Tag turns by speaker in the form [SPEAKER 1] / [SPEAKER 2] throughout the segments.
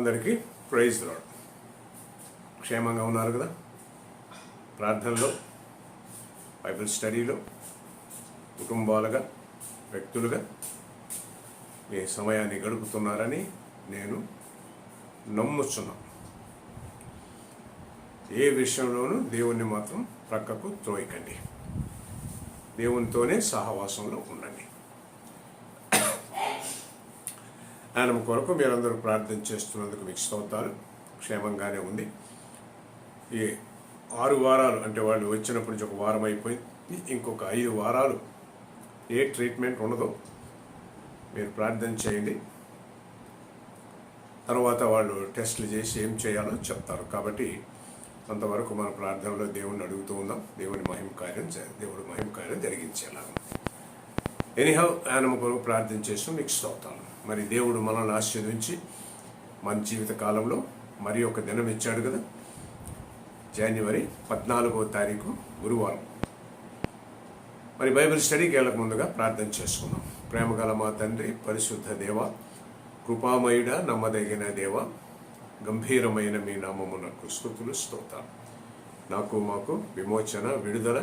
[SPEAKER 1] అందరికీ praise the lord. క్షేమంగా ఉన్నారు కదా? ప్రార్థనలో, బైబిల్ స్టడీలో, కుటుంబాలుగా, వ్యక్తులుగా మీ సమయాన్ని గడుపుతున్నారని నేను నమ్ముచున్నాను. ఏ విషయంలోనూ దేవుణ్ణి మాత్రం ప్రక్కకు త్రోయకండి. దేవునితోనే సహవాసంలో ఉండండి. ఆయన కొరకు మీరందరూ ప్రార్థన చేస్తున్నందుకు మీకు స్తోత్రాలు. క్షేమంగానే ఉంది. ఈ 6 వారాలు అంటే వాళ్ళు వచ్చినప్పటి నుంచి 1 వారం అయిపోయింది. ఇంకొక 5 వారాలు ఏ ట్రీట్మెంట్ ఉండదో మీరు ప్రార్థన చేయండి. తర్వాత వాళ్ళు టెస్టులు చేసి ఏం చేయాలో చెప్తారు. కాబట్టి అంతవరకు మన ప్రార్థనలో దేవుణ్ణి అడుగుతూ ఉందాం. దేవుడు మహిమ కార్యం జరిగించేలాగా. ఎనీహౌ ఆయన కొరకు ప్రార్థన చేస్తూ మీకు స్తోత్రాలు. మరి దేవుడు మనల్ని ఆశీర్వదించి మన జీవిత కాలంలో మరి ఒక దినం ఇచ్చాడు కదా, జనవరి 14వ తారీఖు గురువారం. మరి బైబిల్ స్టడీకి వెళ్ళక ముందుగా ప్రార్థన చేసుకున్నాం. ప్రేమగల మా తండ్రి, పరిశుద్ధ దేవ, కృపామయుడ, నమ్మదగిన దేవ, గంభీరమైన మీ నామమునకు స్తుతులు స్తోత్రాలు. నాకు మాకు విమోచన, విడుదల,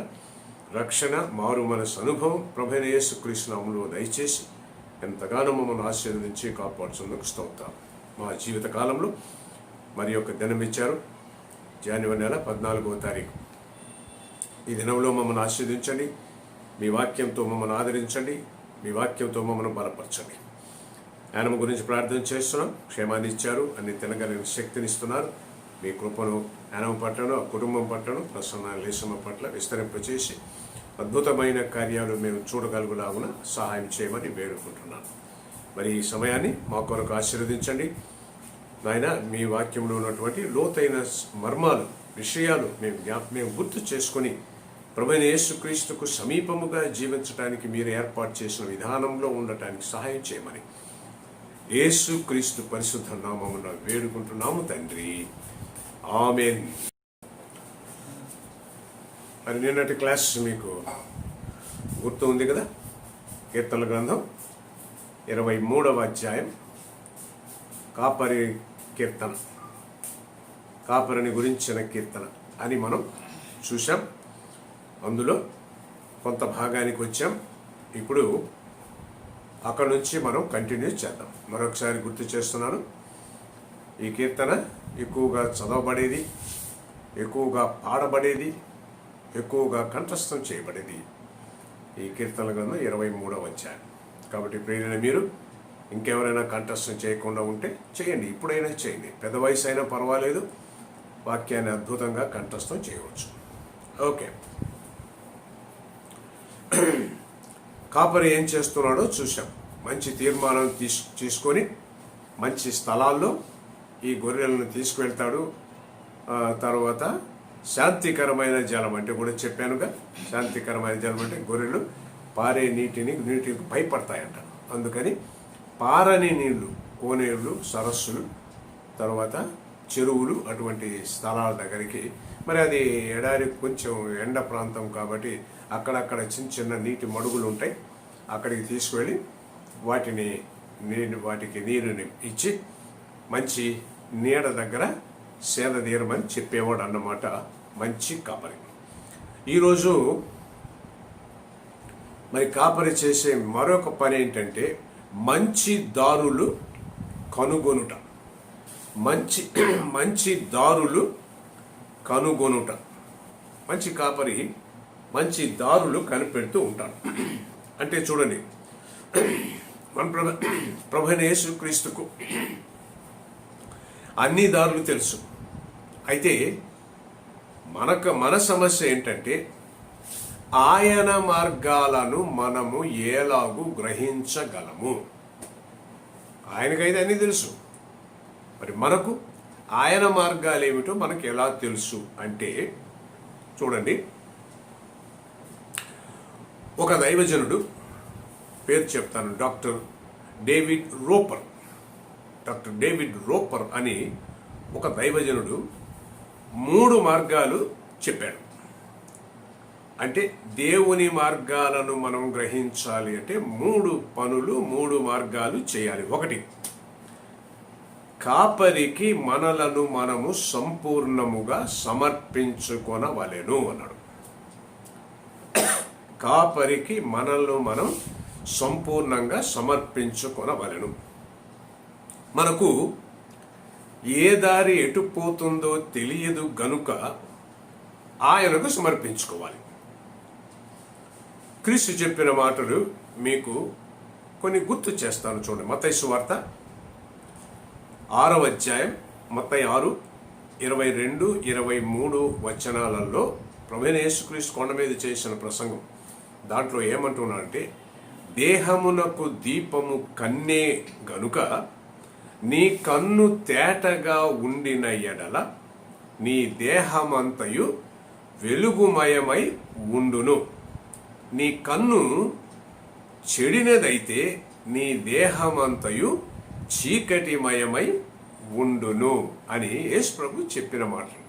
[SPEAKER 1] రక్షణ, మారు మనసు అనుభవం ప్రభువైన యేసుక్రీస్తు నామములో దయచేసి ఎంతగానో మమ్మల్ని ఆశీర్వదించి కాపాడుచున్నందుకు స్తోత్రాలు. మా జీవిత కాలంలో మరి ఒక దినం ఇచ్చారు, జనవరి నెల 14వ తారీఖు. ఈ దినంలో మమ్మల్ని ఆశీర్వదించండి. మీ వాక్యంతో మమ్మల్ని ఆదరించండి. మీ వాక్యంతో మమ్మల్ని బలపరచండి. ఆయన గురించి ప్రార్థన చేస్తున్నాం. క్షేమాన్ని ఇచ్చారు, అన్ని తినగలిగిన శక్తిని ఇస్తున్నారు. మీ కృపను ఆయన పట్లను, ఆ కుటుంబం పట్లను, ప్రసన్న లేసమ్మ పట్ల విస్తరింపచేసి అద్భుతమైన కార్యాలు మేము చూడగలుగులాగున సహాయం చేయమని వేడుకుంటున్నాను. మరి ఈ సమయాన్ని మా కొరకు ఆశీర్వదించండి నాయన. మీ వాక్యంలో ఉన్నటువంటి లోతైన మర్మాలు, విషయాలు మేము గుర్తు చేసుకొని ప్రభువైన యేసుక్రీస్తుకు సమీపముగా జీవించడానికి మీరు ఏర్పాటు చేసిన విధానంలో ఉండటానికి సహాయం చేయమని యేసుక్రీస్తు పరిశుద్ధ నామమున వేడుకుంటున్నాము తండ్రి. ఆమేన్. మరి నిన్నటి క్లాస్ మీకు గుర్తు ఉంది కదా, కీర్తనల గ్రంథం 23వ అధ్యాయం కాపరి కీర్తన, కాపరిని గురించిన కీర్తన అని మనం చూసాం. అందులో కొంత భాగానికి వచ్చాం. ఇప్పుడు అక్కడ నుంచి మనం కంటిన్యూ చేద్దాం. మరొకసారి గుర్తు చేస్తున్నాను, ఈ కీర్తన ఎక్కువగా చదవబడేది, ఎక్కువగా పాడబడేది, ఎక్కువగా కంఠస్థం చేయబడేది ఈ కీర్తనల గ్రంథం 23వ అధ్యాయం. కాబట్టి ప్రియులైన మీరు ఇంకెవరైనా కంఠస్థం చేయకుండా ఉంటే చేయండి, ఇప్పుడైనా చేయండి. పెద్ద వయసు అయినా పర్వాలేదు, వాక్యాన్ని అద్భుతంగా కంఠస్థం చేయవచ్చు. ఓకే, కాపరి ఏం చేస్తున్నాడో చూసాం. మంచి తీర్మానం తీసుకొని మంచి స్థలాల్లో ఈ గొర్రెలను తీసుకువెళ్తాడు. తర్వాత శాంతికరమైన జలం అంటే కూడా చెప్పానుగా, శాంతికరమైన జలం అంటే గొర్రెలు పారే నీటికి భయపడతాయంట. అందుకని పారని నీళ్లు, కోనేరులు, సరస్సులు, తర్వాత చెరువులు, అటువంటి స్థలాల దగ్గరికి, మరి అది ఎడారి కొంచెం ఎండ ప్రాంతం కాబట్టి అక్కడక్కడ చిన్న చిన్న నీటి మడుగులు ఉంటాయి. అక్కడికి తీసుకువెళ్ళి వాటికి నీరుని ఇచ్చి మంచి నీడ దగ్గర సేద తీరమని చెప్పేవాడు అన్నమాట మంచి కాపరి. ఈరోజు మరి కాపరి చేసే మరొక పని ఏంటంటే మంచి దారులు కనుగొనుట. మంచి దారులు కనుగొనుట. మంచి కాపరి మంచి దారులు కనిపెడుతూ ఉంటాడు. అంటే చూడండి, మన ప్రభువైన యేసుక్రీస్తుకు అన్ని దారులు తెలుసు. అయితే మన సమస్య ఏంటంటే ఆయన మార్గాలను మనము ఎలాగూ గ్రహించగలము. ఆయనకైతే అన్నీ తెలుసు, మరి మనకు ఆయన మార్గాలు ఏమిటో మనకు ఎలా తెలుసు అంటే చూడండి, ఒక దైవజనుడు పేరు చెప్తాను, డాక్టర్ డేవిడ్ రోపర్ అని ఒక దైవజనుడు 3 మార్గాలు చెప్పాడు. అంటే దేవుని మార్గాలను మనం గ్రహించాలి అంటే 3 పనులు, 3 మార్గాలు చేయాలి. 1, కాపరికి మనలను మనము సంపూర్ణముగా సమర్పించుకొనవలెను అన్నాడు. కాపరికి మనల్ని మనం సంపూర్ణంగా సమర్పించుకొనవలెను. మనకు ఏ దారి ఎటు పోతుందో తెలియదు గనుక ఆయనకు సమర్పించుకోవాలి. క్రీస్తు చెప్పిన మాటలు మీకు కొన్ని గుర్తు చేస్తాను చూడండి. మత్తయి సువార్త 6వ అధ్యాయం, మత్తయి 6:22-23 వచనాలలో ప్రభువైన యేసుక్రీస్తు కొండ మీద చేసిన ప్రసంగం. దాంట్లో ఏమంటున్నాడంటే, దేహమునకు దీపము కన్నే గనుక నీ కన్ను తేటగా ఉండిన ఎడల నీ దేహమంతయు వెలుగుమయమై ఉండును. నీ కన్ను చెడినదైతే నీ దేహమంతయు చీకటిమయమై ఉండును అని యేసు ప్రభు చెప్పిన మాటలు.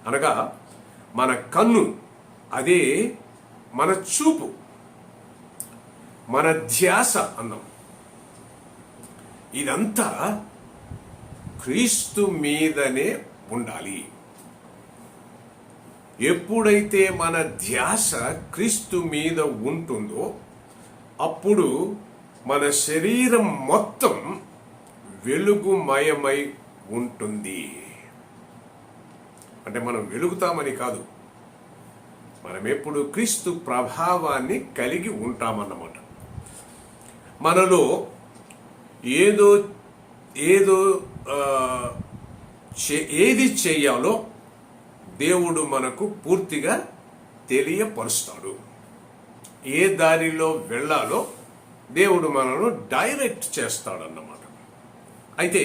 [SPEAKER 1] అనగా మన కన్ను, అదే మన చూపు, మన ధ్యాస అన్నాం. ఇదంతా క్రీస్తు మీదనే ఉండాలి. ఎప్పుడైతే మన ధ్యాస క్రీస్తు మీద ఉంటుందో అప్పుడు మన శరీరం మొత్తం వెలుగుమయమై ఉంటుంది. అంటే మనం వెలుగుతామని కాదు, మనం ఎప్పుడు క్రీస్తు ప్రభావాన్ని కలిగి ఉంటామన్నమాట. మనలో ఏది చేయాలో దేవుడు మనకు పూర్తిగా తెలియపరుస్తాడు. ఏ దారిలో వెళ్ళాలో దేవుడు మనను డైరెక్ట్ చేస్తాడన్నమాట. అయితే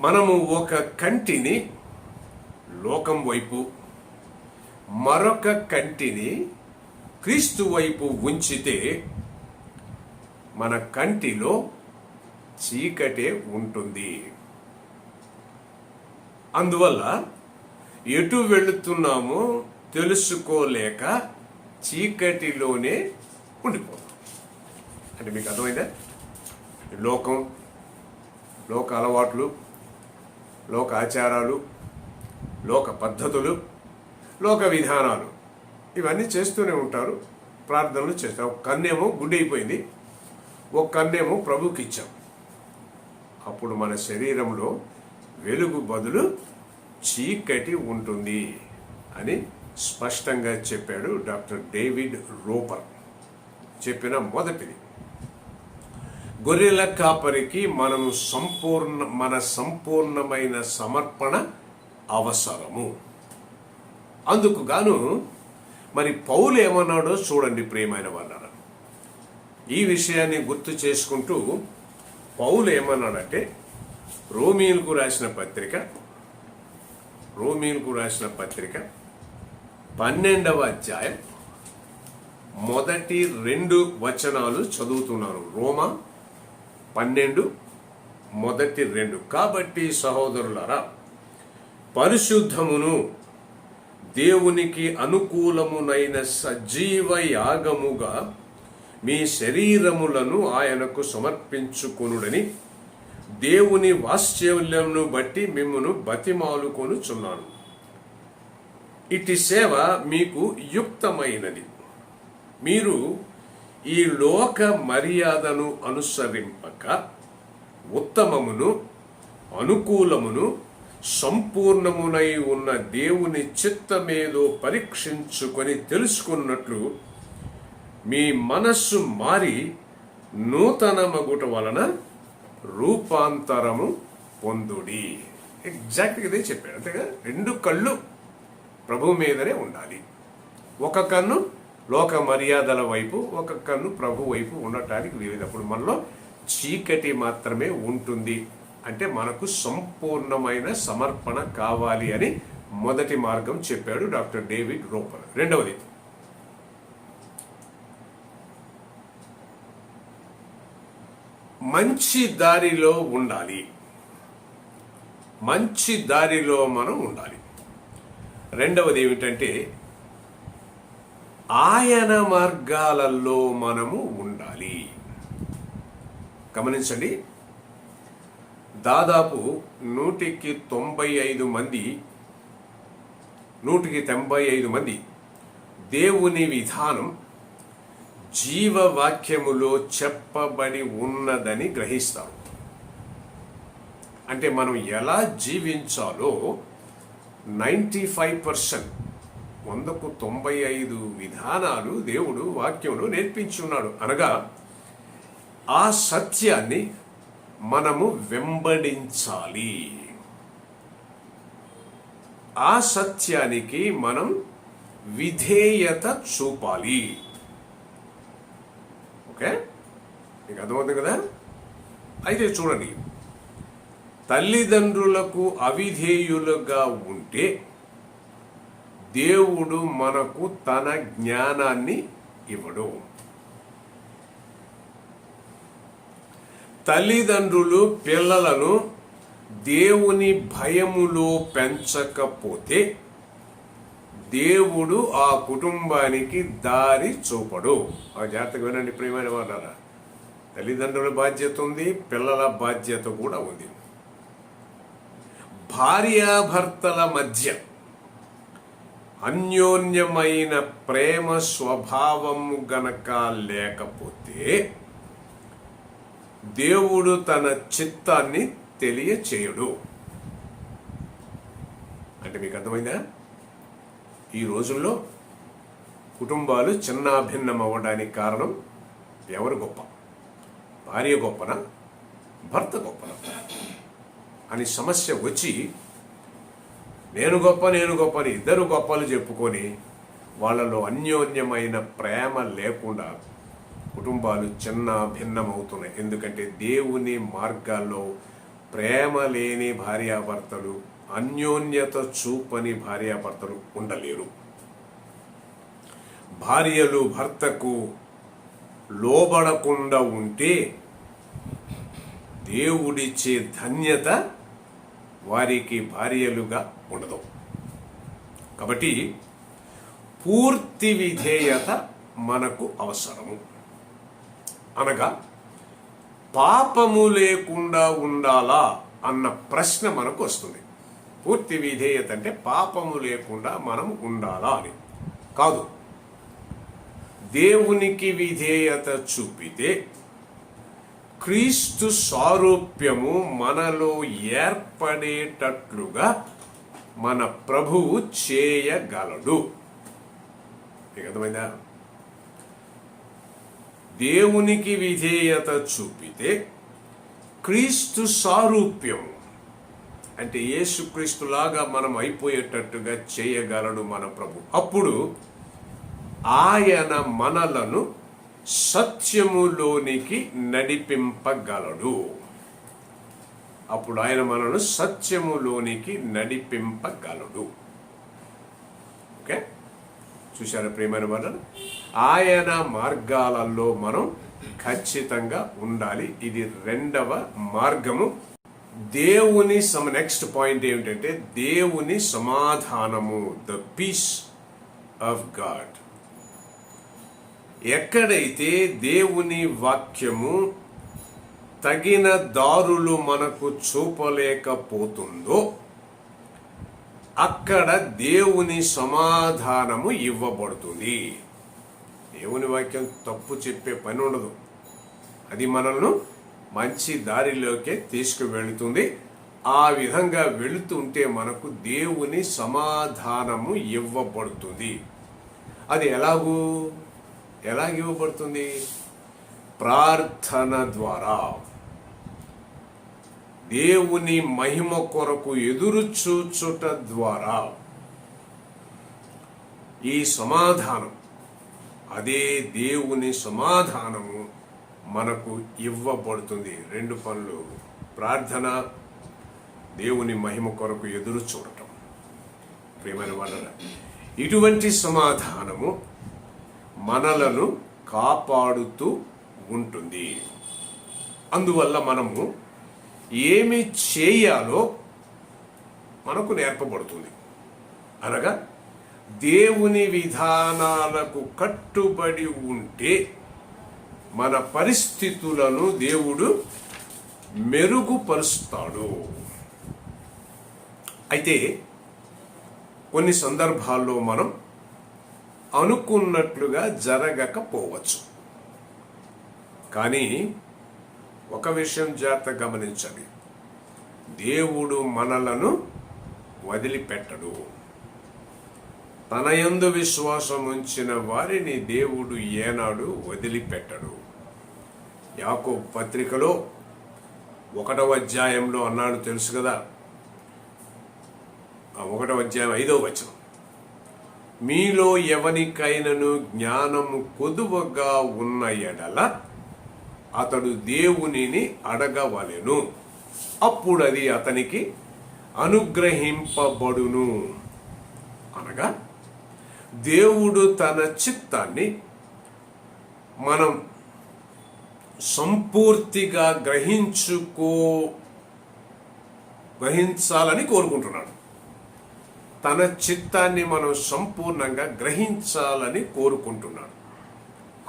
[SPEAKER 1] మనము ఒక కంటిని లోకం వైపు, మరొక కంటిని క్రీస్తు వైపు ఉంచితే మన కంటిలో చీకటే ఉంటుంది. అందువల్ల ఎటు వెళుతున్నామో తెలుసుకోలేక చీకటిలోనే ఉండిపోతాం. అంటే మీకు అర్థమైందా? లోకం, లోక అలవాట్లు, లోక ఆచారాలు, లోక పద్ధతులు, లోక విధానాలు ఇవన్నీ చేస్తూనే ఉంటారు. ప్రార్థనలు చేస్తాం. ఒక కన్నేమో గుడ్డి అయిపోయింది, ఒక కన్నేమో ప్రభుకి ఇచ్చాం. అప్పుడు మన శరీరంలో వెలుగు బదులు చీకటి ఉంటుంది అని స్పష్టంగా చెప్పాడు డాక్టర్ డేవిడ్ రోపర్. చెప్పిన మొదటిది, గొర్రెల కాపరికి మన సంపూర్ణమైన సమర్పణ అవసరము. అందుకు గాను మరి పౌలు ఏమన్నాడో చూడండి ప్రియమైన వాళ్ళారా. ఈ విషయాన్ని గుర్తు చేసుకుంటూ పౌలు ఏమన్నాడంటే, రోమీయులకు రాసిన పత్రిక 12వ అధ్యాయం మొదటి 2 వచనాలు చదువుతున్నాను. రోమా 12 మొదటి 2. కాబట్టి సహోదరులారా, పరిశుద్ధమును దేవునికి అనుకూలమునైన సజీవ యాగముగా మీ శరీరములను ఆయనకు సమర్పించుకొనుడని దేవుని వాత్సల్యమును బట్టి మిమ్మును బతిమాలుకొనుచున్నాను. ఇట్టి సేవ మీకు యుక్తమైనది. మీరు ఈ లోక మర్యాదను అనుసరింపక ఉత్తమమును అనుకూలమును సంపూర్ణమునై ఉన్న దేవుని చిత్తమేదో పరీక్షించుకొని తెలుసుకున్నట్లు మీ మనస్సు మారి నూతనమగుట వలన రూపాంతరము పొందుడి. ఎగ్జాక్ట్గా ఇదే చెప్పాడు. అంతేగా, 2 కళ్ళు ప్రభు మీదనే ఉండాలి. ఒక కన్ను లోక మర్యాదల వైపు, ఒక కన్ను ప్రభు వైపు ఉండటానికి వీలైనప్పుడు మనలో చీకటి మాత్రమే ఉంటుంది. అంటే మనకు సంపూర్ణమైన సమర్పణ కావాలి అని మొదటి మార్గం చెప్పాడు డాక్టర్ డేవిడ్ రోపర్. రెండవది, మంచి దారిలో ఉండాలి. మంచి దారిలో మనం ఉండాలి. రెండవది ఏమిటంటే, ఆయన మార్గాలలో మనము ఉండాలి. గమనించండి, దాదాపు 195 మంది దేవుని విధానం జీవవాక్యములో చెప్పబడి ఉన్నదని గ్రహిస్తారు. అంటే మనం ఎలా జీవించాలో 95%, 100కు 95 విధానాలు దేవుడు వాక్యంలో నేర్పించి ఉన్నాడు. అనగా ఆ సత్యాన్ని మనము వెంబడించాలి. ఆ సత్యానికి మనం విధేయత చూపాలి. ఓకే, మీకు అర్థమవుతుంది కదా? అయితే చూడండి, తల్లిదండ్రులకు అవిధేయులుగా ఉంటే దేవుడు మనకు తన జ్ఞానాన్ని ఇవ్వడు. తల్లిదండ్రులు పిల్లలను దేవుని భయములో పెంచకపోతే దేవుడు ఆ కుటుంబానికి దారి చూపడు. ఆ జాగ్రత్తగా వినండి ప్రియమైన వాళ్ళారా. తల్లిదండ్రుల బాధ్యత ఉంది, పిల్లల బాధ్యత కూడా ఉంది. భార్యాభర్తల మధ్య అన్యోన్యమైన ప్రేమ స్వభావము గనక లేకపోతే దేవుడు తన చిత్తాన్ని తెలియచేయడు. అంటే మీకు అర్థమైందా? ఈ రోజుల్లో కుటుంబాలు చిన్నాభిన్నం అవ్వడానికి కారణం ఎవరు గొప్ప? భార్య గొప్పనా, భర్త గొప్పనా అని సమస్య వచ్చి నేను గొప్ప అని ఇద్దరు గొప్పలు చెప్పుకొని వాళ్ళలో అన్యోన్యమైన ప్రేమ లేకుండా కుటుంబాలు చిన్న భిన్నమవుతున్నాయి. ఎందుకంటే దేవుని మార్గాల్లో ప్రేమ లేని భార్యాభర్తలు, అన్యోన్యత చూపని భార్యాభర్తలు ఉండలేరు. భార్యలు భర్తకు లోబడకుండా ఉంటే దేవుడిచ్చే ధన్యత వారికి భార్యలుగా ఉండదు. కాబట్టి పూర్తి విధేయత మనకు అవసరము. అనగా పాపము లేకుండా ఉండాలా అన్న ప్రశ్న మనకు వస్తుంది. పూర్తి విధేయత అంటే పాపము లేకుండా మనం ఉండాలా అని కాదు. దేవునికి విధేయత చూపితే క్రీస్తు సారూప్యము మనలో ఏర్పడేటట్లుగా మన ప్రభువు చేయగలడు. మీకు అర్థమైందా? దేవునికి విధేయత చూపితే క్రీస్తు సారూప్యము అంటే యేసుక్రీస్తులాగా మనం అయిపోయేటట్టుగా చేయగలడు మన ప్రభు. అప్పుడు ఆయన మనలను సత్యములోనికి నడిపింపగలడు. అప్పుడు ఆయన మనను సత్యములోనికి నడిపింపగలడు. ఓకే, చూశారా ప్రియమైన వాళ్ళను? ఆయన మార్గాలలో మనం ఖచ్చితంగా ఉండాలి. ఇది రెండవ మార్గము. దేవుని నెక్స్ట్ పాయింట్ ఏమిటంటే దేవుని సమాధానము, ద పీస్ ఆఫ్ గాడ్. ఎక్కడైతే దేవుని వాక్యము తగిన దారులు మనకు చూపలేకపోతుందో అక్కడ దేవుని సమాధానము ఇవ్వబడుతుంది. దేవుని వాక్యం తప్పు చెప్పే పని ఉండదు. అది మనల్ని మంచి దారిలోకే తీసుకువెళుతుంది. ఆ విధంగా వెళుతుంటే మనకు దేవుని సమాధానము ఇవ్వబడుతుంది. అది ఎలాగ ఇవ్వబడుతుంది? ప్రార్థన ద్వారా, దేవుని మహిమ కొరకు ఎదురు చూచుట ద్వారా. ఈ సమాధానం, అదే దేవుని సమాధానము మనకు ఇవ్వబడుతుంది. రెండు పనులు: ప్రార్థన, దేవుని మహిమ కొరకు ఎదురు చూడటం. ప్రియమైన వాళ్ళ, ఇటువంటి సమాధానము మనలను కాపాడుతూ ఉంటుంది. అందువల్ల మనము ఏమి చేయాలో మనకు నేర్పబడుతుంది. అనగా దేవుని విధానాలకు కట్టుబడి ఉంటే మన పరిస్థితులను దేవుడు మెరుగుపరుస్తాడు. అయితే కొన్ని సందర్భాల్లో మనం అనుకున్నట్లుగా జరగకపోవచ్చు. కానీ ఒక విషయం జాగ్రత్త గమనించండి, దేవుడు మనలను వదిలిపెట్టడు. తన యందు విశ్వాసం ఉంచిన వారిని దేవుడు ఏనాడు వదిలిపెట్టడు. యాకోబు పత్రికలో 1వ అధ్యాయంలో అన్నాడు, తెలుసు కదా, 1వ అధ్యాయం 5వ వచనం, మీలో ఎవనికైనను జ్ఞానము కొదువగా ఉన్న ఎడల అతడు దేవునిని అడగవలెను, అప్పుడు అది అతనికి అనుగ్రహింపబడును. అనగా దేవుడు తన చిత్తాన్ని మనం సంపూర్తిగా గ్రహించాలని కోరుకుంటున్నాడు. తన చిత్తాన్ని మనం సంపూర్ణంగా గ్రహించాలని కోరుకుంటున్నాడు.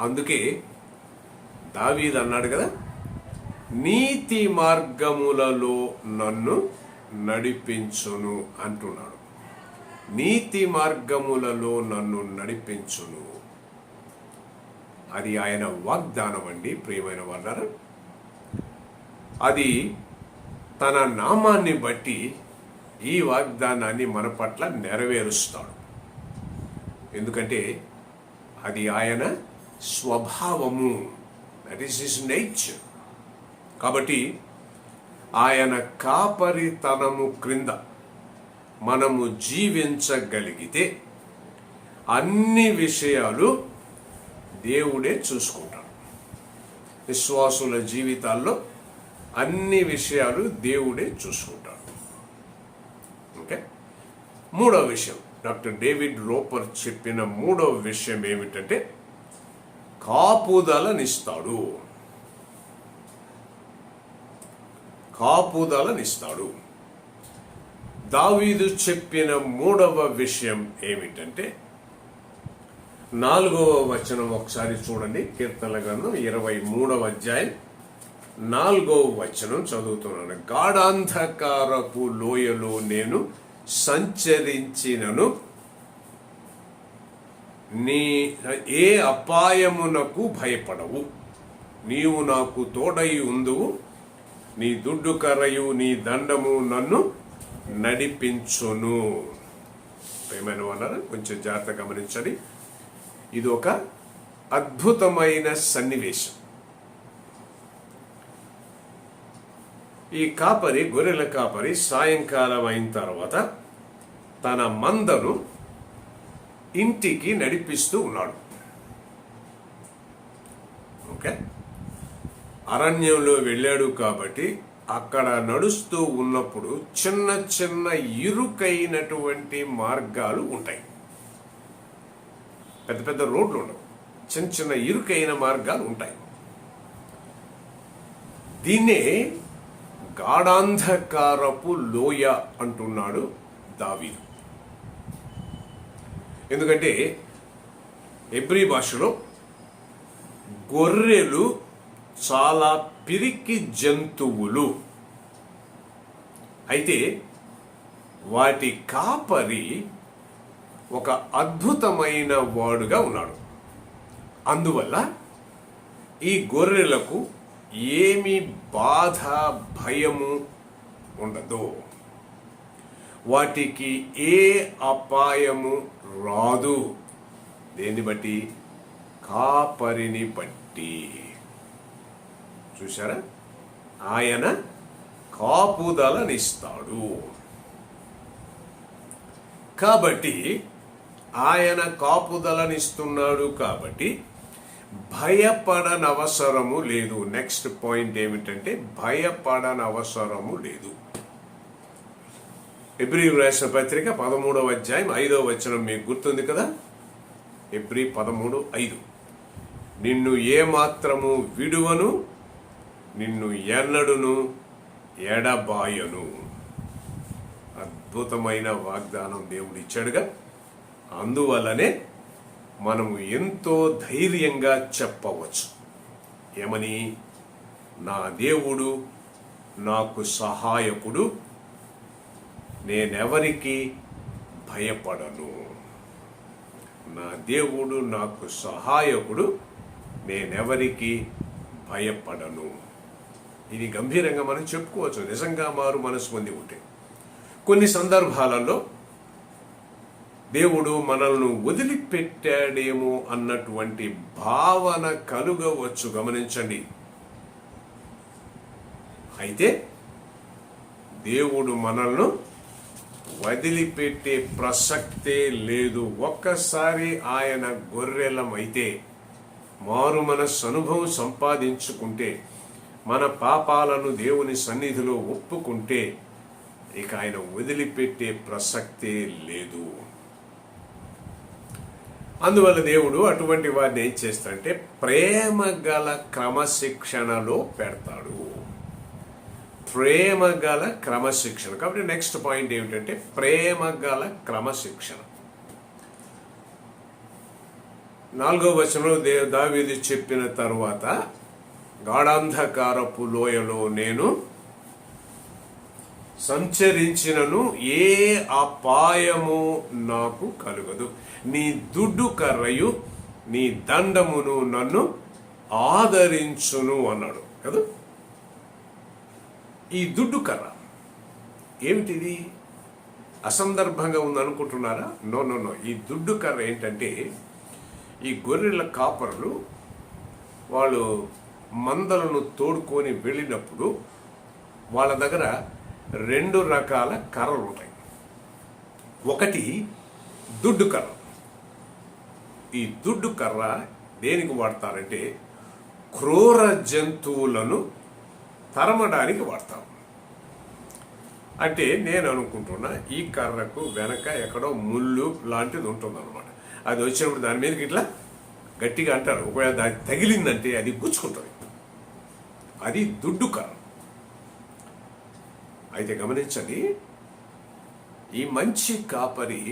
[SPEAKER 1] అందుకే దావీదు అన్నాడు కదా, నీతి మార్గములలో నన్ను నడిపించును అంటున్నాడు. నీతి మార్గములలో నన్ను నడిపించును, అది ఆయన వాగ్దానం అండి. ప్రియమైన వాళ్ళారా, అది తన నామాన్ని బట్టి ఈ వాగ్దానాన్ని మన పట్ల నెరవేరుస్తాడు. ఎందుకంటే అది ఆయన స్వభావము, దట్ ఈస్ హిస్ నేచర్. కాబట్టి ఆయన కాపరితనము క్రింద మనము జీవించగలిగితే అన్ని విషయాలు దేవుడే చూసుకుంటాడు. విశ్వాసుల జీవితాల్లో అన్ని విషయాలు దేవుడే చూసుకుంటాడు. ఓకే, మూడవ విషయం, డాక్టర్ డేవిడ్ రోపర్ చెప్పిన మూడవ విషయం ఏమిటంటే కాపుదలనిస్తాడు. కాపుదలనిస్తాడు. దావీదు చెప్పిన మూడవ విషయం ఏమిటంటే 4వ వచనం ఒకసారి చూడండి. కీర్తనల గ్రంథం 23వ అధ్యాయం 4వ వచనం చదువుతున్నాను. గాఢాంధకారపు లోయలో నేను సంచరించినను నీ ఏ అపాయమునకు భయపడవు, నీవు నాకు తోడై ఉందువు, నీ దుడ్డు కర్రయు నీ దండము నన్ను నడిపించును. ప్రియమైన వాళ్ళారా, కొంచెం జాగ్రత్త గమనించండి. ఇది ఒక అద్భుతమైన సన్నివేశం. ఈ కాపరి, గొర్రెల కాపరి సాయంకాలం అయిన తర్వాత తన మందను ఇంటికి నడిపిస్తూ ఉన్నాడు. ఓకే, అరణ్యంలో వెళ్ళాడు కాబట్టి అక్కడ నడుస్తూ ఉన్నప్పుడు చిన్న చిన్న ఇరుకైనటువంటి మార్గాలు ఉంటాయి. పెద్ద పెద్ద రోడ్లు ఉండవు, చిన్న చిన్న ఇరుకైన మార్గాలు ఉంటాయి. దీన్నే గాఢాంధకారపు లోయ అంటున్నాడు దావీదు. ఎందుకంటే హెబ్రీ భాషలో గొర్రెలు చాలా పిరికి జంతువులు. అయితే వాటి కాపరి ఒక అద్భుతమైన వాడుగా ఉన్నాడు. అందువల్ల ఈ గొర్రెలకు ఏమి బాధ, భయము ఉండదు. వాటికి ఏ అపాయము రాదు. దేన్ని బట్టి? కాపరిని బట్టి. చూశారా? ఆయన కాపుదలనిస్తాడు. కాబట్టి ఆయన కాపుదలనిస్తున్నాడు కాబట్టి భయపడనవసరము లేదు. నెక్స్ట్ పాయింట్ ఏమిటంటే భయపడనవసరము లేదు. హెబ్రీయులకు రాసిన పత్రిక 13వ అధ్యాయం 5వ వచనం మీకు గుర్తుంది కదా. హెబ్రీ 13:5, నిన్ను ఏమాత్రము విడువను, నిన్ను ఎన్నడును ఎడబాయను. అద్భుతమైన వాగ్దానం దేవుడు ఇచ్చాడుగా. అందువల్లనే మనము ఎంతో ధైర్యంగా చెప్పవచ్చు. ఏమని? నా దేవుడు నాకు సహాయకుడు, నేనెవరికి భయపడను. నా దేవుడు నాకు సహాయకుడు, నేనెవరికి భయపడను. ఇది గంభీరంగా మనం చెప్పుకోవచ్చు, నిజంగా మారు మనసు పొంది ఉంటే. కొన్ని సందర్భాలలో దేవుడు మనల్ని వదిలిపెట్టాడేమో అన్నటువంటి భావన కలుగవచ్చు, గమనించండి. అయితే దేవుడు మనల్ని వదిలిపెట్టే ప్రసక్తే లేదు. ఒక్కసారి ఆయన గొర్రెలమైతే, మారు మనస్సు అనుభవం సంపాదించుకుంటే, మన పాపాలను దేవుని సన్నిధిలో ఒప్పుకుంటే, ఇక ఆయన వదిలిపెట్టే ప్రసక్తే లేదు. అందువల్ల దేవుడు అటువంటి వారిని ఏం చేస్తాడంటే ప్రేమ గల క్రమశిక్షణలో పెడతాడు. ప్రేమ గల క్రమశిక్షణ. కాబట్టి నెక్స్ట్ పాయింట్ ఏమిటంటే ప్రేమ గల క్రమశిక్షణ. 4వ వచనంలో దావీదు చెప్పిన తరువాత, గాఢాంధకారపు లోయలో నేను సంచరించినను ఏ అపాయము నాకు కలుగదు, నీ దుడ్డు కర్రయు నీ దండమును నన్ను ఆదరించును అన్నాడు కదా. ఈ దుడ్డు కర్ర ఏమిటిది? అసందర్భంగా ఉందనుకుంటున్నారా? No no no. ఈ దుడ్డు కర్ర ఏంటంటే, ఈ గొర్రెల కాపరులు వాళ్ళు మందలను తోడుకొని వెళ్ళినప్పుడు వాళ్ళ దగ్గర 2 రకాల కర్రలు ఉంటాయి. ఒకటి దుడ్డు కర్ర. ఈ దుడ్డు కర్ర దేనికి వాడతారంటే క్రూర జంతువులను తరమడానికి వాడతాం. అంటే నేను అనుకుంటున్నా ఈ కర్రకు వెనక ఎక్కడో ముళ్ళు లాంటిది ఉంటుందన్నమాట. అది వచ్చినప్పుడు దాని మీదకి ఇట్లా గట్టిగా అంటారు. ఒకవేళ దానికి తగిలిందంటే అది గుచ్చుకుంటుంది. అది దుడ్డు కర్ర. అయితే గమనించండి, ఈ మంచి కాపరి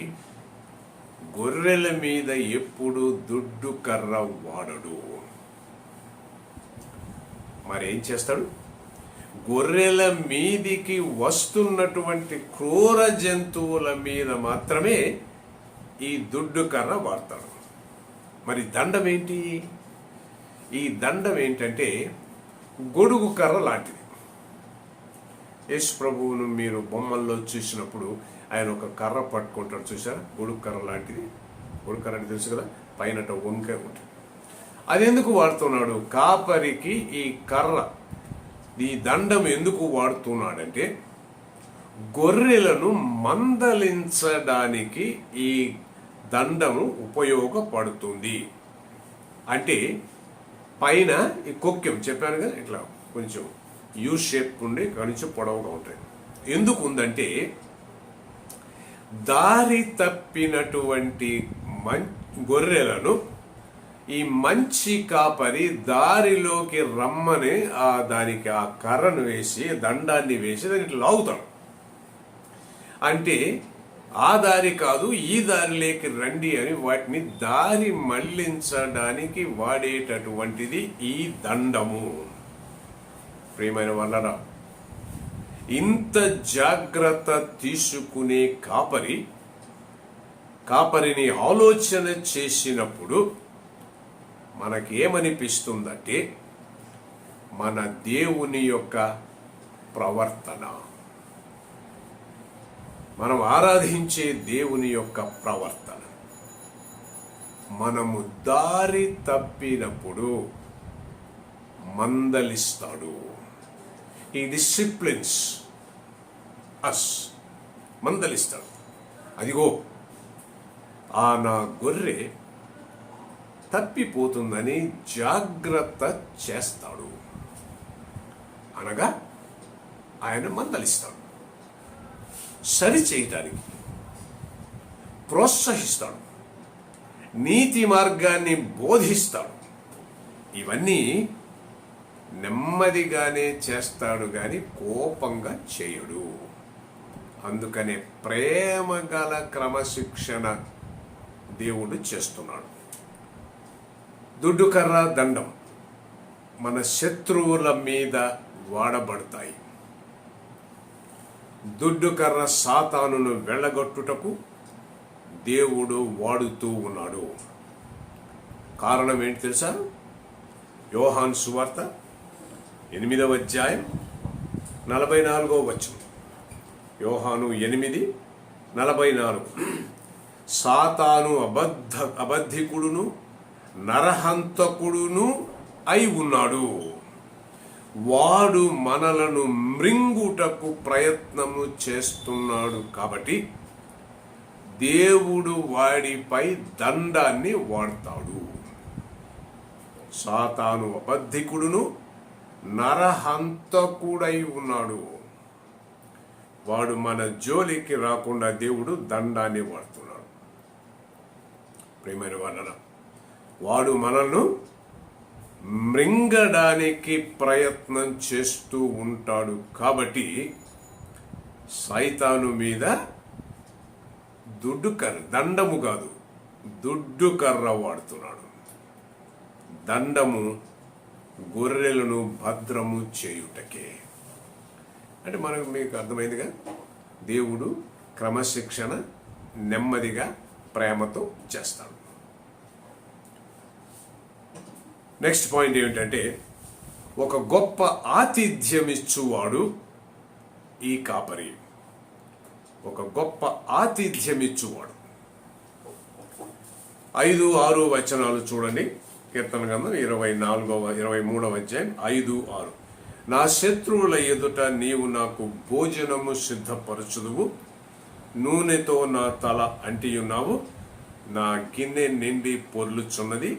[SPEAKER 1] గొర్రెల మీద ఎప్పుడు దుడ్డు కర్ర వాడడు. మరేం చేస్తాడు? గొర్రెల మీదికి వస్తున్నటువంటి క్రూర జంతువుల మీద మాత్రమే ఈ దుడ్డు కర్ర వాడతాడు. మరి దండం ఏంటి? ఈ దండం ఏంటంటే గొడుగు కర్ర లాంటిది. యేసు ప్రభువును మీరు బొమ్మల్లో చూసినప్పుడు ఆయన ఒక కర్ర పట్టుకుంటాడు, చూసారా? గొడుగు కర్ర లాంటిది. గొడుగు కర్ర అంటే తెలుసు కదా, పైన వంకాయ ఉంటుంది. అది ఎందుకు వాడుతున్నాడు? కాపరికి ఈ కర్ర, ఈ దండం ఎందుకు వాడుతున్నాడంటే గొర్రెలను మందలించడానికి ఈ దండము ఉపయోగపడుతుంది. అంటే పైన ఈ కొక్కెం చెప్పాను కదా, ఇట్లా కొంచెం యూ షేప్ ఉండి కొంచెం పొడవుగా ఉంటాయి. ఎందుకు ఉందంటే దారి తప్పినటువంటి గొర్రెలను ఈ మంచి కాపరి దారిలోకి రమ్మని దానికి ఆ కర్రను వేసి, దండాన్ని వేసి దానికి లాగుతాడు. అంటే ఆ దారి కాదు, ఈ దారిలోకి రండి అని వాటిని దారి మళ్లించడానికి వాడేటటువంటిది ఈ దండము. ప్రియమైన వాళ్ళరా, ఇంత జాగ్రత్త తీసుకునే కాపరిని ఆలోచన చేసినప్పుడు మనకేమనిపిస్తుందంటే మన దేవుని యొక్క ప్రవర్తన, మనం ఆరాధించే దేవుని యొక్క ప్రవర్తన, మనము దారి తప్పినప్పుడు మందలిస్తాడు. ఈ డిసిప్లిన్స్ అస్, మందలిస్తాడు. అదిగో ఆ నా గొర్రె తప్పిపోతుందని జాగ్రత్త చేస్తాడు. అనగా ఆయన మందలిస్తాడు, సరి చేయటానికి ప్రోత్సహిస్తాడు, నీతి మార్గాన్ని బోధిస్తాడు. ఇవన్నీ నెమ్మదిగానే చేస్తాడు కానీ కోపంగా చేయడు. అందుకనే ప్రేమ గల క్రమశిక్షణ దేవుడు చేస్తున్నాడు. దుడ్డు కర్ర, దండం మన శత్రువుల మీద వాడబడతాయి. దుడ్డుకర్ర సాతానును వెళ్ళగొట్టుటకు దేవుడు వాడుతూ ఉన్నాడు. కారణం ఏంటి తెలుసా? యోహాను సువార్త 8వ అధ్యాయం 44వ వచనం. యోహాను 8:44. సాతాను అబద్ధికుడును నరహంతకుడును అయి ఉన్నాడు. వాడు మనలను మృంగుటకు ప్రయత్నము చేస్తున్నాడు. కాబట్టి దేవుడు వాడిపై దండాన్ని వాడతాడు. సాతాను అబద్ధికుడును నరహంతకుడై ఉన్నాడు. వాడు మన జోలికి రాకుండా దేవుడు దండాన్ని వాడుతున్నాడు. ప్రియమైన వాళ్ళ, వాడు మనల్ని మృంగడానికి ప్రయత్నం చేస్తూ ఉంటాడు. కాబట్టి సైతాను మీద దుడ్డుకర్ర, దండము కాదు, దుడ్డుకర్ర వాడుతున్నాడు. దండము గొర్రెలను భద్రము చేయుటకే. అంటే మీకు అర్థమైందిగా, దేవుడు క్రమశిక్షణ నెమ్మదిగా ప్రేమతో చేస్తాడు. నెక్స్ట్ పాయింట్ ఏమిటంటే, ఒక గొప్ప ఆతిథ్యం ఇచ్చువాడు ఈ కాపరి. ఒక గొప్ప ఆతిథ్యం ఇచ్చువాడు. 5, 6 వచనాలు చూడండి. కీర్తన గ్రంథం 23వ అధ్యాయం 5, 6. నా శత్రువుల ఎదుట నీవు నాకు భోజనము సిద్ధపరచుదువు, నూనెతో నా తల అంటియున్నావు, నా గిన్నె నిండి పొర్లుచున్నది,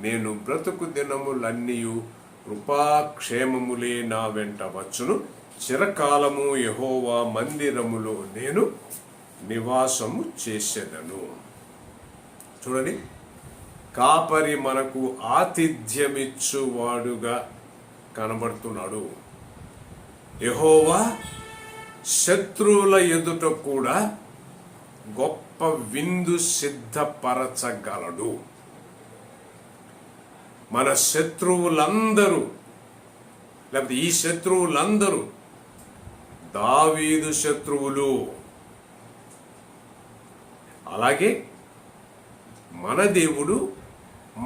[SPEAKER 1] నేను బ్రతుకు దినములన్నీయు కృపాక్షేమములే నా వెంట వచ్చును, చిరకాలము యెహోవా మందిరములో నేను నివాసము చేసేదను. చూడండి, కాపరి మనకు ఆతిథ్యమిచ్చువాడుగా కనబడుతున్నాడు. యెహోవా శత్రువుల ఎదుట కూడా గొప్ప విందు సిద్ధపరచగలడు. మన శత్రువులందరూ, లేకపోతే ఈ శత్రువులందరూ దావీదు శత్రువులు. అలాగే మన దేవుడు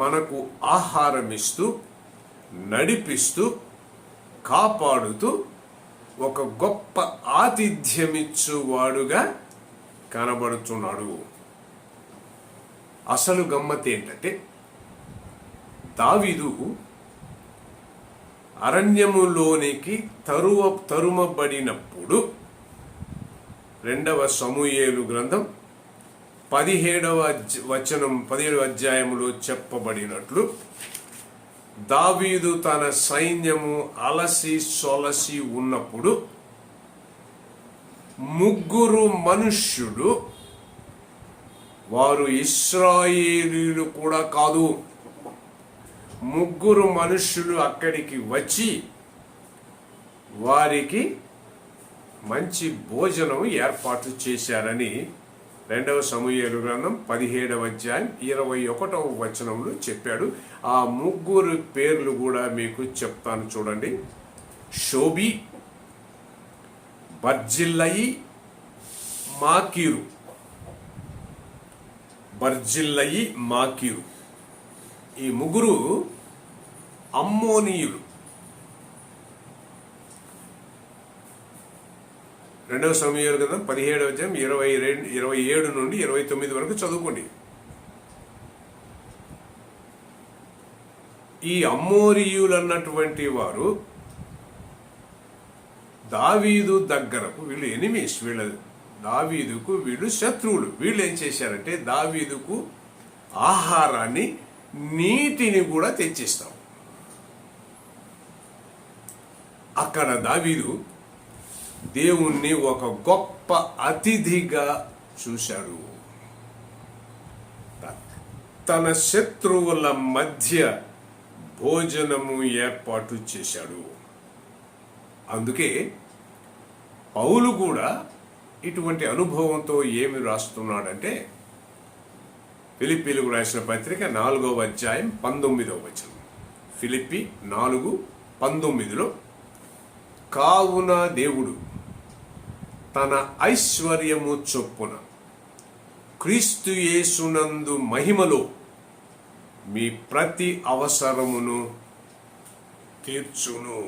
[SPEAKER 1] మనకు ఆహారం ఇస్తూ, నడిపిస్తూ, కాపాడుతూ ఒక గొప్ప ఆతిథ్యమిచ్చువాడుగా కనబడుతున్నాడు. అసలు గమ్మత్ ఏంటంటే, దావీదు అరణ్యములోనికి తరుమబడినప్పుడు 2వ సమూయేలు గ్రంథం 17వ అధ్యాయములో చెప్పబడినట్లు, దావీదు తన సైన్యము అలసి సొలసి ఉన్నప్పుడు 3 మనుష్యులు, వారు ఇశ్రాయేలీయులు కూడా కాదు, 3 మనుష్యులు అక్కడికి వచ్చి వారికి మంచి భోజనం ఏర్పాటు చేశారని 2వ సమూయేలు గ్రంథం 17వ అధ్యాయం 21వ వచనంలో చెప్పాడు. ఆ 3 పేర్లు కూడా మీకు చెప్తాను చూడండి. షోబి, బర్జిల్లయి, మాకీరు. బర్జిల్లయి, మాకీరు, ఈ 3 అమ్మోనీయులు. 2వ సమూయేలు గ్రంథం 17వ అధ్యాయం 27 నుండి 29 వరకు చదువుకోండి. ఈ అమ్మోరీయులు అన్నటువంటి వారు దావీదు దగ్గరకు, వీళ్ళు ఎనిమీస్, దావీదుకు వీళ్ళు శత్రువులు. వీళ్ళు ఏం చేశారంటే, దావీదుకు ఆహారాన్ని, నీటిని కూడా తెచ్చిస్తాం. అక్కడ దావీదు దేవుణ్ణి ఒక గొప్ప అతిథిగా చూశాడు. తన శత్రువుల మధ్య భోజనము ఏర్పాటు చేశాడు. అందుకే పౌలు కూడా ఇటువంటి అనుభవంతో ఏమి రాస్తున్నాడంటే, ఫిలిప్పీలకు రాసిన పత్రిక 4వ అధ్యాయం 19వ వచనం. ఫిలిప్పి 4:19లో, కావున దేవుడు తన ఐశ్వర్యము చొప్పున క్రీస్తు యేసునందు మహిమలో మీ ప్రతి అవసరమును తీర్చును.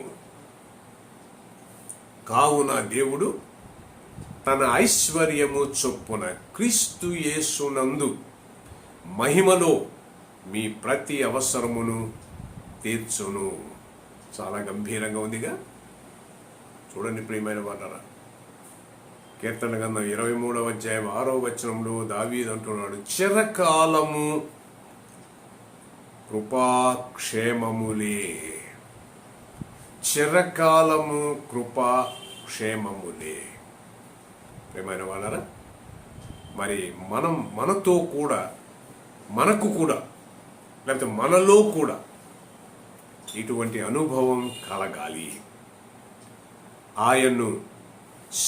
[SPEAKER 1] కావున దేవుడు తన ఐశ్వర్యము చొప్పున క్రీస్తు యేసునందు మహిమలో మీ ప్రతి అవసరమును తీర్చును. చాలా గంభీరంగా ఉందిగా. చూడండి ప్రియమైన వారలారా, కీర్తన గ్రంథం 23వ అధ్యాయం 6వ వచనంలో దావీదు అంటున్నాడు, చిరకాలము కృపాక్షేమములే, చిరకాలము కృపాక్షేమములే. ప్రియమైన వారలారా, మరి మనతో కూడా, మనకు కూడా, లేకపోతే మనలో కూడా ఇటువంటి అనుభవం కలగాలి. ఆయన్ను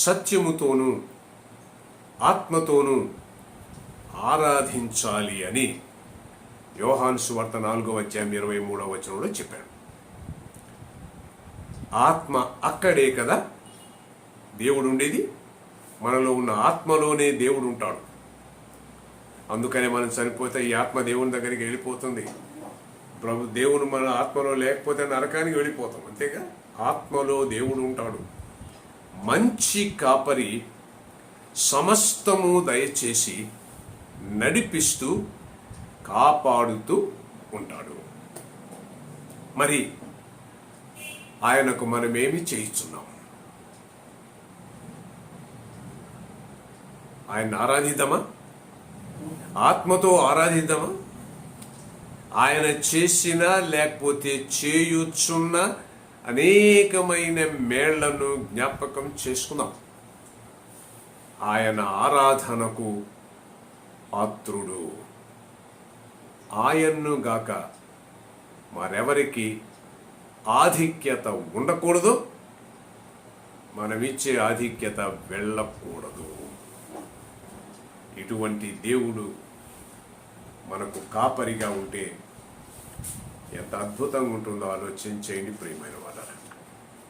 [SPEAKER 1] సత్యముతోనూ ఆత్మతోనూ ఆరాధించాలి అని యోహాను సువార్త 4వ అధ్యాయం 23వ వచనంలో చెప్పాడు. ఆత్మ అక్కడే కదా దేవుడు ఉండేది. మనలో ఉన్న ఆత్మలోనే దేవుడు ఉంటాడు. అందుకనే మనం చనిపోతే ఈ ఆత్మ దేవుని దగ్గరికి వెళ్ళిపోతుంది. దేవుడు మన ఆత్మలో లేకపోతే నరకానికి వెళ్ళిపోతాం. అంతేగా, ఆత్మలో దేవుడు ఉంటాడు. మంచి కాపరి సమస్తము దయచేసి నడిపిస్తూ కాపాడుతూ ఉంటాడు. మరి ఆయనకు మనమేమి చేయిస్తున్నాం? ఆయన ఆరాధిద్దామా? ఆత్మతో ఆరాధిద్దామా? ఆయన చేసిన లేకపోతే చేయుచున్న అనేకమైన మేళ్లను జ్ఞాపకం చేసుకుందాం. ఆయన ఆరాధనకు పాత్రుడు. ఆయన్ను గాక మరెవరికి ఆధిక్యత ఉండకూడదు, మనమిచ్చే ఆధిక్యత వెళ్ళకూడదు. ఇటువంటి దేవుడు మనకు కాపరిగా ఉంటే ఎంత అద్భుతంగా ఉంటుందో ఆలోచించేయండి ప్రియమైన వాళ్ళారా.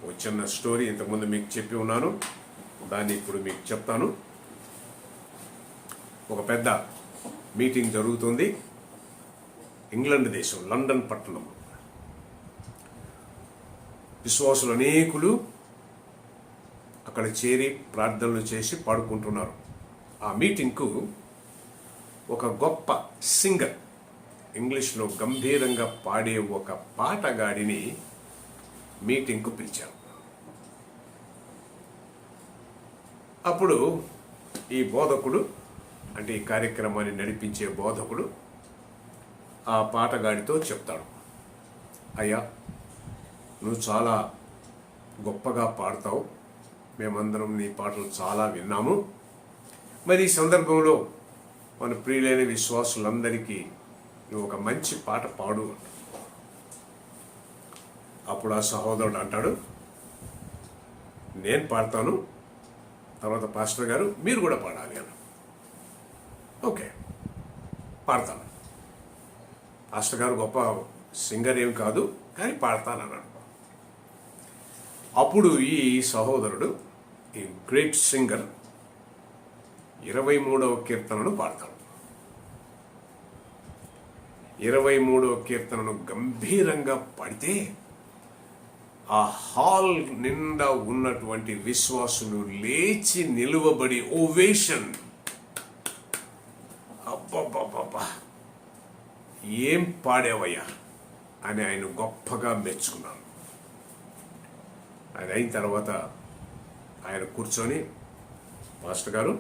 [SPEAKER 1] ఒక చిన్న స్టోరీ ఇంతకుముందు మీకు చెప్పి ఉన్నాను, దాన్ని ఇప్పుడు మీకు చెప్తాను. ఒక పెద్ద మీటింగ్ జరుగుతుంది ఇంగ్లాండ్ దేశం, లండన్ పట్టణం. విశ్వాసులు అనేకులు అక్కడ చేరి ప్రార్థనలు చేసి పాడుకుంటున్నారు. ఆ మీటింగ్కు ఒక గొప్ప సింగర్, ఇంగ్లీష్లో గంభీరంగా పాడే ఒక పాటగాడిని మీటింగ్కు పిలిచారు. అప్పుడు ఈ బోధకుడు, అంటే ఈ కార్యక్రమాన్ని నడిపించే బోధకుడు ఆ పాటగాడితో చెప్తాడు, అయ్యా నువ్వు చాలా గొప్పగా పాడతావు, మేమందరం నీ పాటలు చాలా విన్నాము. మరి ఈ సందర్భంలో మన ప్రియులైన విశ్వాసులందరికీ నువ్వు ఒక మంచి పాట పాడు. అప్పుడు ఆ సహోదరుడు అంటాడు, నేను పాడతాను, తర్వాత పాస్టర్ గారు మీరు కూడా పాడాలి అన్న. ఓకే, పాడతాను. పాస్టర్ గారు గొప్ప సింగర్ ఏం కాదు, కానీ పాడతానన్నాడు. అప్పుడు ఈ సహోదరుడు, ఈ గ్రేట్ సింగర్, 23వ కీర్తనను పాడతాడు. 23వ కీర్తనను గంభీరంగా పాడితే ఆ హాల్ నిండా ఉన్నటువంటి విశ్వాసులు లేచి నిలువబడి ఓవేషన్, అబ్బబ్బబ్బబ్బా ఏం పాడేవయ్యా అని ఆయన గొప్పగా మెచ్చుకున్నాను. అది అయిన తర్వాత ఆయన కూర్చొని, మాస్టర్ గారు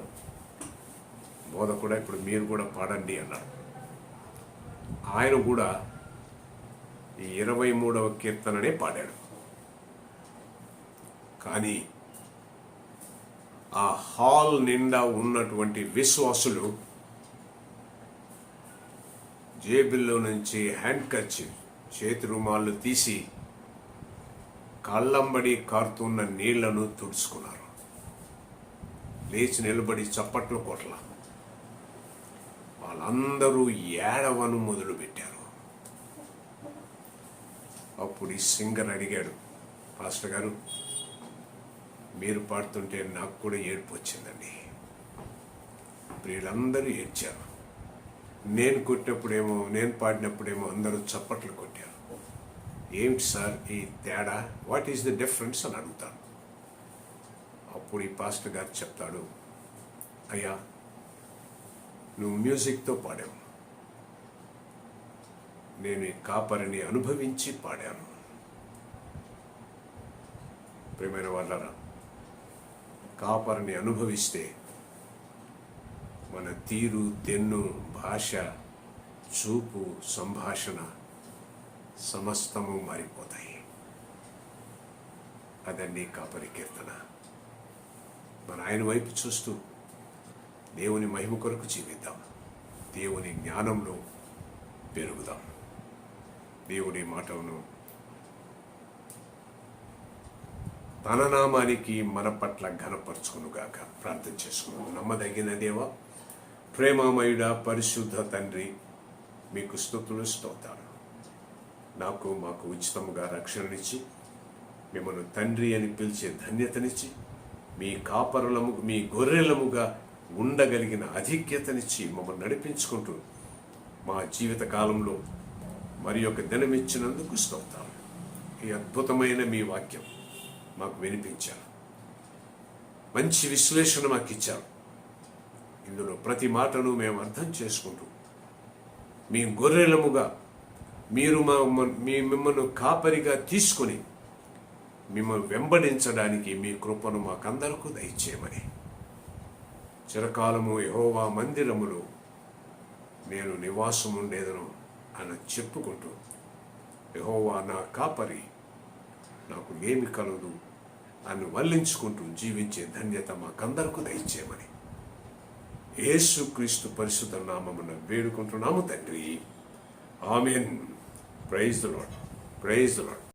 [SPEAKER 1] బోధకుడా ఇప్పుడు మీరు కూడా పాడండి అన్నాడు. ఆయన కూడా ఈ 23వ కీర్తననే పాడాడు. కానీ ఆ హాల్ నిండా ఉన్నటువంటి విశ్వాసులు జేబుల్లో నుంచి హ్యాండ్ కర్చీఫ్, చేతి రుమాళ్ళు తీసి కళ్ళంబడి కారుతున్న నీళ్లను తుడుచుకున్నారు. లేచి నిలబడి చప్పట్లు కొట్ల వాళ్ళందరూ ఏడవను మొదలుపెట్టారు. అప్పుడు ఈ సింగర్ అడిగాడు, పాస్టర్ గారు మీరు పాడుతుంటే నాకు కూడా ఏడుపు వచ్చిందండి. ప్రియులందరూ ఏడ్చారు. నేను కొట్టినప్పుడేమో, నేను పాడినప్పుడేమో అందరూ చప్పట్లు కొట్టారు. ఏమిటి సార్ ఈ తేడా, వాట్ ఈస్ ద డిఫరెన్స్ అని అడుగుతాను. అప్పుడు ఈ పాస్టర్ గారు చెప్తాడు, అయ్యా నువ్వు మ్యూజిక్తో పాడావు, నేను ఈ కాపరిని అనుభవించి పాడాను. ప్రియమైన వాళ్ళరా, కాపరిని అనుభవిస్తే మన తీరు, తెన్ను, భాష, చూపు, సంభాషణ సమస్తము మారిపోతాయి. అదండి కాపరి కీర్తన. మన ఆయన వైపు చూస్తూ దేవుని మహిమ కొరకు జీవిద్దాం, దేవుని జ్ఞానంలో పెరుగుదాం. దేవుడి మాటలను తన నామానికి మన పట్ల ఘనపరచుకునుగాక. ప్రార్థన చేసుకున్నాం. నమ్మదగిన దేవ, ప్రేమమయుడ, పరిశుద్ధ తండ్రి, మీకు స్తుతులు, స్తోత్రాలు. నాకు మాకు ఉచితముగా రక్షణనిచ్చి మిమ్మల్ని తండ్రి అని పిలిచే ధన్యతనిచ్చి మీ కాపరులము, మీ గొర్రెలముగా ఉండగలిగిన అధిక్యతనిచ్చి మమ్మల్ని నడిపించుకుంటూ మా జీవిత కాలంలో మరి ఒక దినమిచ్చినందుకు స్తోత్రాలు. ఈ అద్భుతమైన మీ వాక్యం మాకు వినిపించారు, మంచి విశ్లేషణ మాకు ఇచ్చారు. ఇందులో ప్రతి మాటను మేము అర్థం చేసుకుంటూ మీ గొర్రెలముగా మీరు మిమ్మల్ని కాపరిగా తీసుకొని మిమ్మల్ని వెంబడించడానికి మీ కృపను మాకందరకు దయచేయమని, చిరకాలము యెహోవా మందిరములో నేను నివాసం ఉండేదను అని చెప్పుకుంటూ, యెహోవా నా కాపరి, నాకు ఏమి కలదు అని వల్లించుకుంటూ జీవించే ధన్యత మాకందరకు దయచేయమని యేసుక్రీస్తు పరిశుద్ధ నామమున వేడుకుంటున్నాము తండ్రి. ఆమేన్. Praise the lord. Praise the lord.